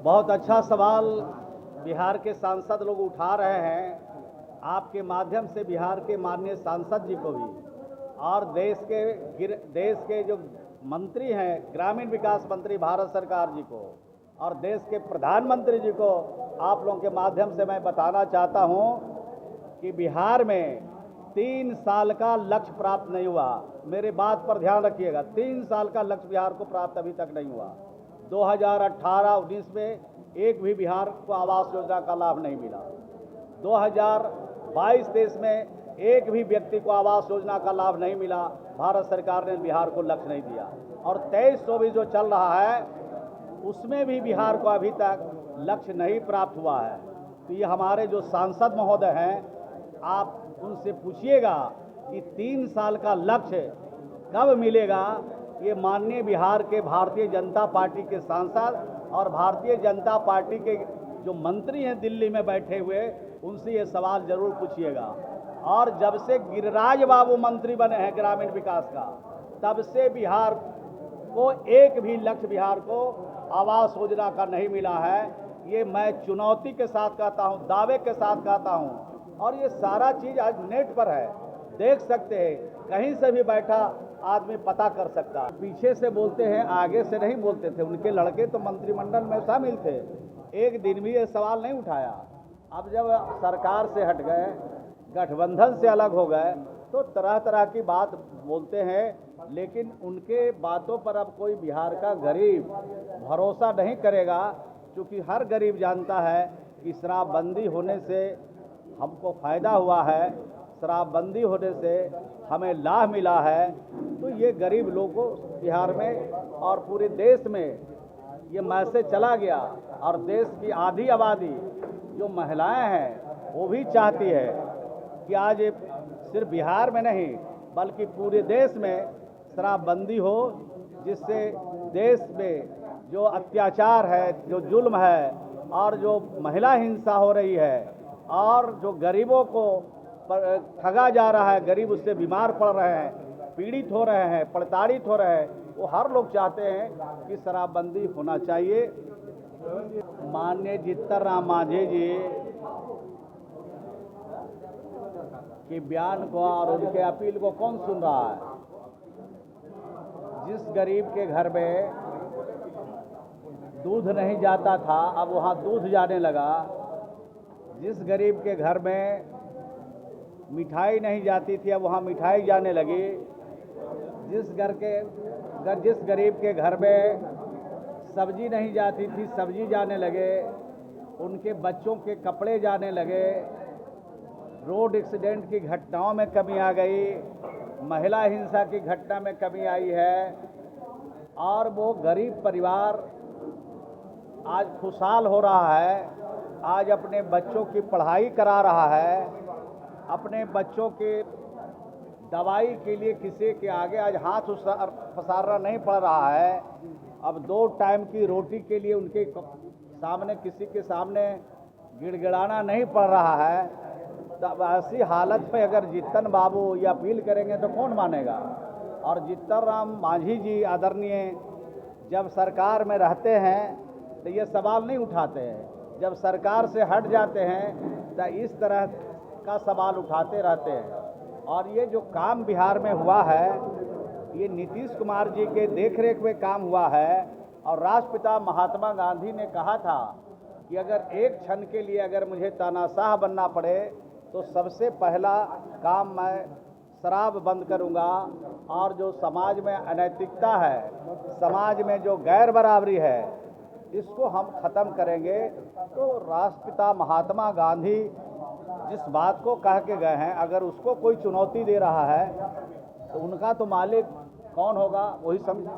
बहुत अच्छा सवाल बिहार के सांसद लोग उठा रहे हैं। आपके माध्यम से बिहार के माननीय सांसद जी को भी और देश के जो मंत्री हैं, ग्रामीण विकास मंत्री भारत सरकार जी को और देश के प्रधानमंत्री जी को आप लोगों के माध्यम से मैं बताना चाहता हूं कि बिहार में 3 साल का लक्ष्य प्राप्त नहीं हुआ। मेरे बात पर ध्यान रखिएगा, 3 साल का लक्ष्य बिहार को प्राप्त अभी तक नहीं हुआ। 2018-19 में एक भी बिहार को आवास योजना का लाभ नहीं मिला। 2022-23 में एक भी व्यक्ति को आवास योजना का लाभ नहीं मिला। भारत सरकार ने बिहार को लक्ष्य नहीं दिया। और 23-24 जो चल रहा है उसमें भी बिहार को अभी तक लक्ष्य नहीं प्राप्त हुआ है। तो ये हमारे जो सांसद महोदय हैं, आप उनसे पूछिएगा कि 3 साल का लक्ष्य कब मिलेगा। ये माननीय बिहार के भारतीय जनता पार्टी के सांसद और भारतीय जनता पार्टी के जो मंत्री हैं दिल्ली में बैठे हुए, उनसे ये सवाल जरूर पूछिएगा। और जब से गिरिराज बाबू मंत्री बने हैं ग्रामीण विकास का, तब से बिहार को एक भी लक्ष्य बिहार को आवास योजना का नहीं मिला है। ये मैं चुनौती के साथ कहता हूँ, दावे के साथ कहता हूँ। और ये सारा चीज़ आज नेट पर है, देख सकते हैं, कहीं से भी बैठा आदमी पता कर सकता। पीछे से बोलते हैं, आगे से नहीं बोलते थे। उनके लड़के तो मंत्रिमंडल में शामिल थे, एक दिन भी ये सवाल नहीं उठाया। अब जब सरकार से हट गए, गठबंधन से अलग हो गए, तो तरह तरह की बात बोलते हैं। लेकिन उनके बातों पर अब कोई बिहार का गरीब भरोसा नहीं करेगा, क्योंकि हर गरीब जानता है कि शराबबंदी होने से हमको फ़ायदा हुआ है, शराबबंदी होने से हमें लाभ मिला है। तो ये गरीब लोगों को बिहार में और पूरे देश में ये मैसेज चला गया। और देश की आधी आबादी जो महिलाएं हैं वो भी चाहती है कि आज सिर्फ बिहार में नहीं बल्कि पूरे देश में शराबबंदी हो, जिससे देश में जो अत्याचार है, जो जुल्म है और जो महिला हिंसा हो रही है और जो गरीबों को ठगा जा रहा है, गरीब उससे बीमार पड़ रहे हैं, पीड़ित हो रहे हैं, प्रताड़ित हो रहे हैं, वो हर लोग चाहते हैं कि शराबबंदी होना चाहिए। माननीय जीतन राम मांझी जी की बयान को और उनके अपील को कौन सुन रहा है। जिस गरीब के घर में दूध नहीं जाता था, अब वहाँ दूध जाने लगा। जिस गरीब के घर में मिठाई नहीं जाती थी, अब वहाँ मिठाई जाने लगी। जिस गरीब के घर में सब्जी नहीं जाती थी, सब्जी जाने लगे। उनके बच्चों के कपड़े जाने लगे। रोड एक्सीडेंट की घटनाओं में कमी आ गई, महिला हिंसा की घटना में कमी आई है। और वो गरीब परिवार आज खुशहाल हो रहा है, आज अपने बच्चों की पढ़ाई करा रहा है, अपने बच्चों के दवाई के लिए किसी के आगे आज हाथ पसारना नहीं पड़ रहा है। अब 2 टाइम की रोटी के लिए उनके सामने किसी के सामने गिड़गिड़ाना नहीं पड़ रहा है। तब ऐसी हालत में अगर जीतन बाबू ये अपील करेंगे तो कौन मानेगा। और जीतन राम मांझी जी आदरणीय जब सरकार में रहते हैं तो ये सवाल नहीं उठाते हैं, जब सरकार से हट जाते हैं तो इस तरह का सवाल उठाते रहते हैं। और ये जो काम बिहार में हुआ है, ये नीतीश कुमार जी के देखरेख में काम हुआ है। और राष्ट्रपिता महात्मा गांधी ने कहा था कि अगर एक क्षण के लिए अगर मुझे तानाशाह बनना पड़े तो सबसे पहला काम मैं शराब बंद करूंगा। और जो समाज में अनैतिकता है, समाज में जो गैर बराबरी है, इसको हम ख़त्म करेंगे। तो राष्ट्रपिता महात्मा गांधी जिस बात को कह के गए हैं, अगर उसको कोई चुनौती दे रहा है तो उनका तो मालिक कौन होगा वही समझे।